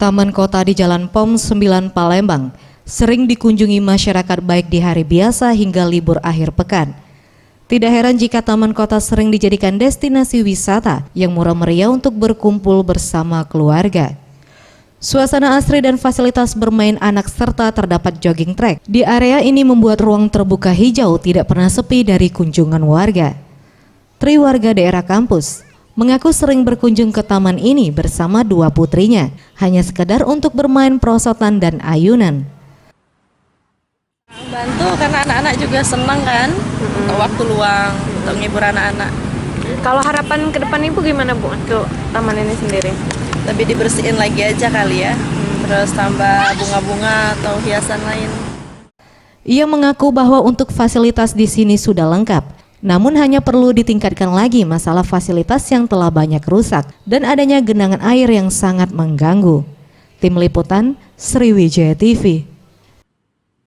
Taman Kota di Jalan POM 9 Palembang sering dikunjungi masyarakat baik di hari biasa hingga libur akhir pekan. Tidak heran jika Taman Kota sering dijadikan destinasi wisata yang murah meriah untuk berkumpul bersama keluarga. Suasana asri dan fasilitas bermain anak serta terdapat jogging track di area ini membuat ruang terbuka hijau tidak pernah sepi dari kunjungan warga. Tri, warga daerah kampus, mengaku sering berkunjung ke taman ini bersama dua putrinya, hanya sekedar untuk bermain perosotan dan ayunan. Bantu karena anak-anak juga senang kan, untuk waktu luang, untuk menghibur anak-anak. Kalau harapan ke depan Ibu gimana Bu untuk taman ini sendiri? Lebih dibersihin lagi aja kali ya, terus tambah bunga-bunga atau hiasan lain. Ia mengaku bahwa untuk fasilitas di sini sudah lengkap. Namun hanya perlu ditingkatkan lagi masalah fasilitas yang telah banyak rusak dan adanya genangan air yang sangat mengganggu. Tim Liputan Sriwijaya TV.